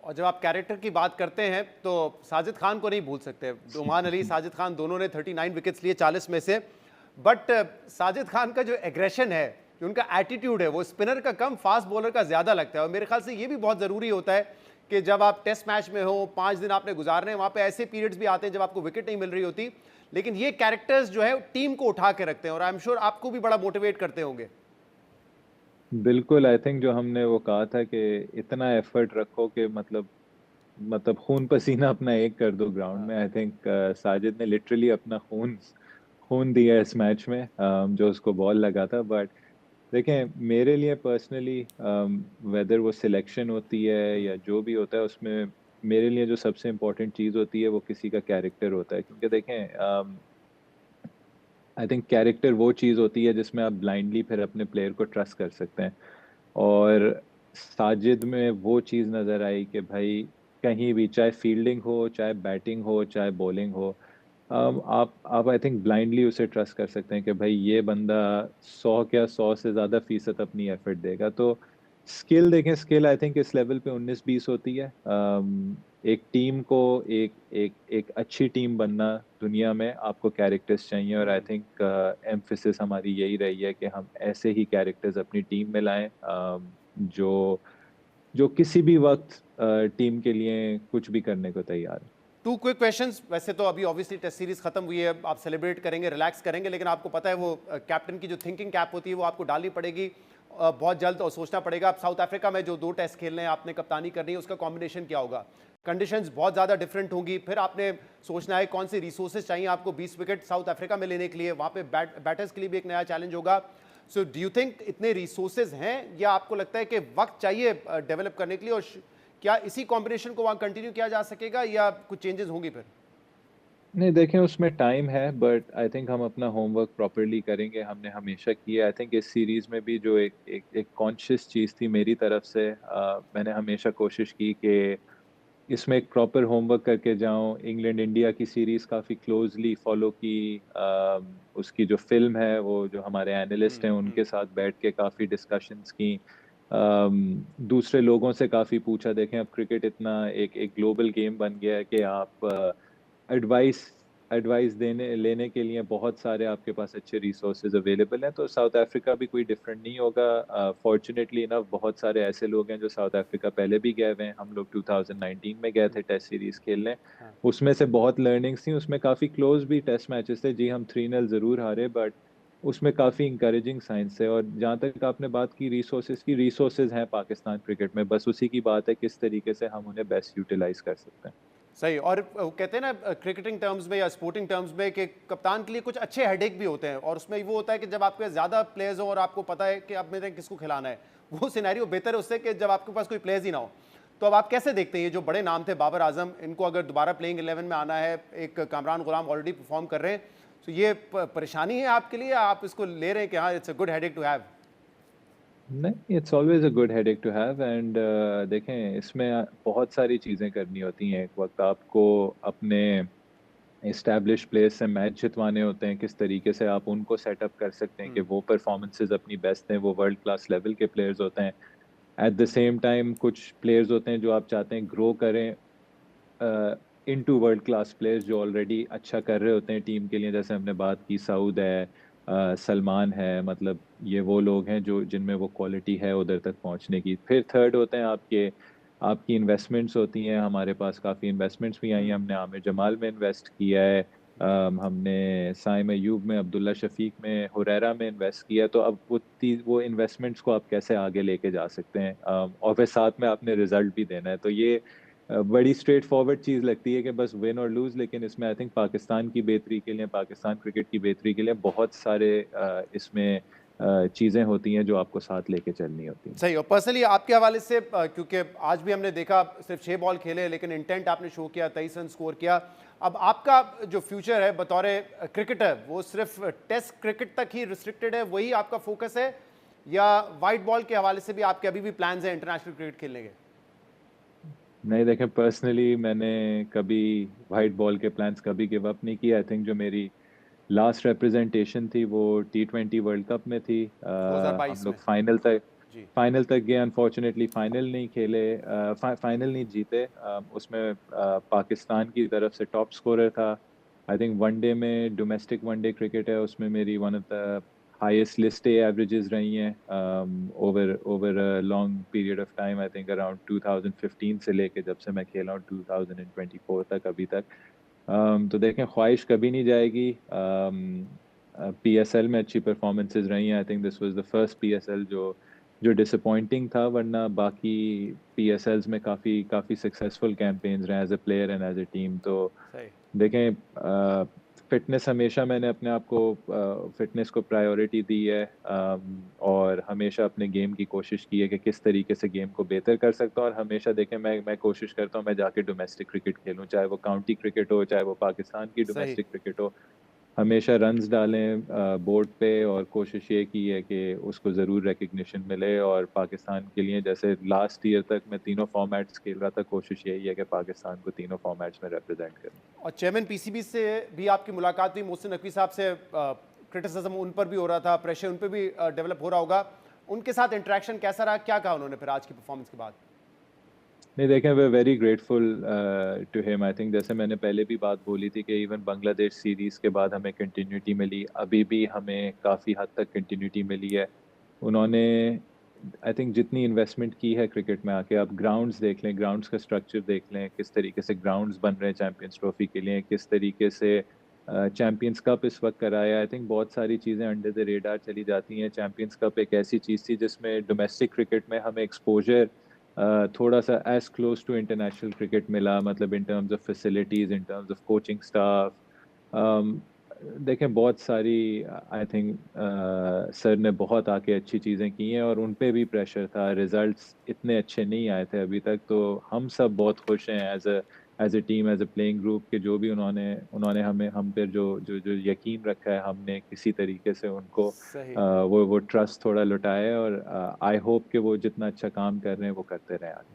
और जब आप कैरेक्टर की बात करते हैं तो साजिद खान को नहीं भूल सकते। ओमान अली, साजिद खान दोनों ने 39 विकेट्स लिए 40 में से। बट साजिद खान का जो एग्रेशन है, जो उनका एटीट्यूड है, वो स्पिनर का कम फास्ट बॉलर का ज़्यादा लगता है। और मेरे ख्याल से ये भी बहुत ज़रूरी होता है कि जब आप टेस्ट मैच में हो, 5 दिन आपने गुजारने हैं, वहाँ पे ऐसे पीरियड्स भी आते हैं जब आपको विकेट नहीं मिल रही होती, लेकिन ये कैरेक्टर्स जो है टीम को उठा के रखते हैं और आई एम श्योर आपको भी बड़ा मोटिवेट करते होंगे। बिल्कुल, आई थिंक जो हमने वो कहा था कि इतना एफर्ट रखो कि मतलब खून पसीना अपना एक कर दो ग्राउंड हाँ। में। आई थिंक साजिद ने लिटरली अपना खून खून दिया इस मैच में, जो उसको बॉल लगा था। बट देखें, मेरे लिए पर्सनली वेदर वो सिलेक्शन होती है या जो भी होता है, उसमें मेरे लिए जो सबसे इम्पोर्टेंट चीज़ होती है वो किसी का कैरेक्टर होता है। क्योंकि देखें, आई थिंक कैरेक्टर वो चीज़ होती है जिसमें आप ब्लाइंडली फिर अपने प्लेयर को ट्रस्ट कर सकते हैं। और साजिद में वो चीज़ नज़र आई कि भाई कहीं भी, चाहे फील्डिंग हो, चाहे बैटिंग हो, चाहे बॉलिंग हो, आप आई थिंक ब्लाइंडली उसे ट्रस्ट कर सकते हैं कि भाई ये बंदा 100 क्या 100 से ज़्यादा फीसद अपनी एफर्ट देगा। तो स्किल देखें, स्किल आई थिंक इस लेवल पे 19-20 होती है। एक टीम को एक एक एक अच्छी टीम बनना, दुनिया में आपको कैरेक्टर्स चाहिए। और आई थिंक एम्फेसिस हमारी यही रही है कि हम ऐसे ही कैरेक्टर्स अपनी टीम में लाएं, जो जो किसी भी वक्त टीम के लिए कुछ भी करने को तैयार है। Two quick questions. वैसे तो अभी ऑब्वियसली टेस्ट सीरीज खत्म हुई है, आप सेलिब्रेट करेंगे, रिलैक्स करेंगे, लेकिन आपको पता है वो कैप्टन की जो थिंकिंग कैप होती है वो आपको डालनी पड़ेगी बहुत जल्द, और सोचना पड़ेगा आप साउथ अफ्रीका में जो 2 टेस्ट खेलने हैं, आपने कप्तानी करनी है, उसका कॉम्बिनेशन क्या होगा। कंडीशंस बहुत ज़्यादा डिफरेंट होंगी। फिर आपने सोचना है कौन सी रिसोर्सेज चाहिए आपको 20 विकेट साउथ अफ्रीका में लेने के लिए, वहाँ पे बैटर्स के लिए भी एक नया चैलेंज होगा। सो डू यू थिंक इतने रिसोर्सेज हैं, या आपको लगता है कि वक्त चाहिए डेवलप करने के लिए, और क्या इसी कॉम्बिनेशन को वहाँ कंटिन्यू किया जा सकेगा या कुछ चेंजेस होंगी फिर? नहीं, देखें, उसमें टाइम है, बट आई थिंक हम अपना होमवर्क प्रॉपरली करेंगे। हमने हमेशा किया। आई थिंक इस सीरीज में भी जो एक कॉन्शियस चीज़ थी मेरी तरफ से, मैंने हमेशा कोशिश की कि इसमें एक प्रॉपर होमवर्क करके जाऊं। इंग्लैंड इंडिया की सीरीज काफ़ी क्लोजली फॉलो की। उसकी जो फिल्म है, वो जो हमारे एनालिस्ट हैं उनके साथ बैठ के काफ़ी डिस्कशंस की। दूसरे लोगों से काफ़ी पूछा। देखें, अब क्रिकेट इतना एक एक ग्लोबल गेम बन गया है कि आप एडवाइस एडवाइस देने लेने के लिए बहुत सारे आपके पास अच्छे रिसोर्सेज अवेलेबल हैं। तो साउथ अफ्रीका भी कोई डिफरेंट नहीं होगा। फॉर्चुनेटली इनफ बहुत सारे ऐसे लोग हैं जो साउथ अफ्रीका पहले भी गए हुए हैं। हम लोग 2019 में गए थे टेस्ट सीरीज खेलने। हाँ। उसमें से बहुत लर्निंग्स थी। उसमें काफ़ी क्लोज भी टेस्ट मैचेस थे। जी, हम 3-0 ज़रूर हारे, बट उसमें काफ़ी इंकरेजिंग साइंस है। और जहाँ तक आपने बात की रिसोर्सेज की, रिसोर्सेज हैं पाकिस्तान क्रिकेट में, बस उसी की बात है किस तरीके से हम उन्हें बेस्ट यूटिलाइज कर सकते हैं। सही। और कहते हैं ना क्रिकेटिंग टर्म्स में या स्पोर्टिंग टर्म्स में कि कप्तान के लिए कुछ अच्छे हेडेक भी होते हैं, और उसमें वो होता है कि जब आपके पास ज़्यादा प्लेयर्स हो और आपको पता है कि अब मैंने किसको खिलाना है, वो सिनेरियो बेहतर है उससे कि जब आपके पास कोई प्लेयर्स ही ना हो। तो अब आप कैसे देखते हैं ये जो बड़े नाम थे, बाबर आजम, इनको अगर दोबारा प्लेइंग 11 में आना है, एक कामरान गुलाम ऑलरेडी परफॉर्म कर रहे हैं, तो ये परेशानी है आपके लिए, आप इसको ले रहे हैं कि हाँ it's a good headache to have? नहीं, it's always a good headache to have. And देखें, इसमें बहुत सारी चीज़ें करनी होती हैं। एक वक्त आपको अपने एस्टैब्लिश प्लेयर्स से मैच जितवाने होते हैं, किस तरीके से आप उनको सेटअप कर सकते हैं कि वो परफॉर्मेंसेज अपनी बेस्ट दें, वो वर्ल्ड क्लास लेवल के प्लेयर्स होते हैं। एट द सेम टाइम कुछ प्लेयर्स होते हैं जो आप चाहते हैं ग्रो करें इनटू वर्ल्ड क्लास प्लेयर्स, जो ऑलरेडी अच्छा कर रहे होते हैं टीम के लिए। जैसे हमने बात की, सऊद है, सलमान है, मतलब ये वो लोग हैं जो जिनमें वो क्वालिटी है उधर तक पहुंचने की। फिर थर्ड होते हैं आपकी इन्वेस्टमेंट्स होती हैं। हमारे पास काफ़ी इन्वेस्टमेंट्स भी आई हैं। हमने आमिर जमाल में इन्वेस्ट किया है। हमने साइम अयूब में, अब्दुल्ला शफीक में, हुरैरा में इन्वेस्ट किया है। तो अब वो इन्वेस्टमेंट्स को आप कैसे आगे लेके जा सकते हैं, और फिर साथ में आपने रिजल्ट भी देना है। तो ये बड़ी स्ट्रेट फॉरवर्ड चीज लगती है कि बस विन और लूज, लेकिन इसमें आई थिंक पाकिस्तान की बेहतरी के लिए, पाकिस्तान क्रिकेट की बेहतरी के लिए बहुत सारे इसमें चीजें होती हैं जो आपको साथ लेके चलनी होती हैं। सही। और पर्सनली आपके हवाले से क्योंकि आज भी हमने देखा सिर्फ 6 बॉल खेले, लेकिन इंटेंट आपने शो किया, 23 रन स्कोर किया। अब आपका जो फ्यूचर है बतौर क्रिकेटर, वो सिर्फ टेस्ट क्रिकेट तक ही रिस्ट्रिक्टेड है, वही आपका फोकस है, या वाइट बॉल के हवाले से भी आपके अभी भी प्लान्स हैं इंटरनेशनल क्रिकेट खेलने के? नहीं, देखें, पर्सनली मैंने कभी वाइट बॉल के प्लान्स कभी गिव अप नहीं किया। आई थिंक जो मेरी लास्ट रिप्रेजेंटेशन थी वो T20 वर्ल्ड कप में थी। हम 2022 लोग में। फाइनल तक, जी। जी। फाइनल तक गए, अनफॉर्चुनेटली फाइनल नहीं खेले, फाइनल नहीं जीते। उसमें पाकिस्तान की तरफ से टॉप स्कोरर था। आई थिंक वनडे में, डोमेस्टिक वनडे क्रिकेट है, उसमें मेरी one of the highest list A averages रही हैं over over a long period of time. I think around 2015 से लेके जब से मैं खेला हूँ 2024 तक अभी तक। तो देखें, ख्वाहिश कभी नहीं जाएगी। पीएसएल में अच्छी परफॉर्मेंसेस रही हैं। I think this was the first PSL जो जो डिसअपॉइंटिंग था, वरना बाकी पीएसएल्स में काफ़ी काफ़ी सक्सेसफुल कैंपेन्स रहे as a player and as a team. तो सही। देखें, फ़िटनेस हमेशा मैंने अपने आप को फ़िटनेस को प्रायोरिटी दी है, और हमेशा अपने गेम की कोशिश की है कि किस तरीके से गेम को बेहतर कर सकता हूँ, और हमेशा देखें मैं कोशिश करता हूँ मैं जाके डोमेस्टिक क्रिकेट खेलूँ, चाहे वो काउंटी क्रिकेट हो, चाहे वो पाकिस्तान की सही। डोमेस्टिक क्रिकेट हो। हमेशा रन्स डालें बोर्ड पे, और कोशिश ये की है कि उसको ज़रूर रिकॉग्निशन मिले। और पाकिस्तान के लिए, जैसे लास्ट ईयर तक मैं तीनों फॉर्मेट्स खेल रहा था, कोशिश यही है कि पाकिस्तान को तीनों फॉर्मेट्स में रिप्रेजेंट करूँ। और चेयरमैन पीसीबी से भी आपकी मुलाकात हुई, मोहसिन नकवी साहब से क्रिटिसिज्म उन पर भी हो रहा था, प्रेशर उन पर भी डेवलप हो रहा होगा। उनके साथ इंटरेक्शन कैसा रहा, क्या कहा उन्होंने फिर आज की परफॉर्मेंस के बाद? नहीं, देखें, we are very grateful to him. I think जैसे मैंने पहले भी बात बोली थी कि इवन बांग्लादेश सीरीज़ के बाद हमें कंटिन्यूटी मिली, अभी भी हमें काफ़ी हद तक कंटिन्यूटी मिली है। उन्होंने आई थिंक जितनी इन्वेस्टमेंट की है क्रिकेट में आके, आप ग्राउंड्स देख लें, ग्राउंड्स का स्ट्रक्चर देख लें, किस तरीके से ग्राउंड्स बन रहे हैं चैंपियंस ट्रॉफी के लिए, किस तरीके से चैंपियंस कप इस वक्त कराया। आई थिंक बहुत सारी चीज़ें अंडर द रेडार चली जाती हैं। चैंपियंस कप एक ऐसी चीज़ थी जिसमें डोमेस्टिक क्रिकेट में हमें एक्सपोजर थोड़ा सा as close to international cricket मिला, मतलब in terms of facilities, in terms of coaching staff. देखें, बहुत सारी आई थिंक सर ने बहुत आके अच्छी चीज़ें की हैं, और उन पे भी प्रेशर था, रिजल्ट्स इतने अच्छे नहीं आए थे अभी तक। तो हम सब बहुत खुश हैं as a team, as a playing group, के जो भी उन्होंने उन्होंने हमें हम पे जो जो जो यकीन रखा है, हमने किसी तरीके से उनको सही। वो ट्रस्ट थोड़ा लुटाया है। और आई होप कि वो जितना अच्छा काम कर रहे हैं वो करते रहें आगे।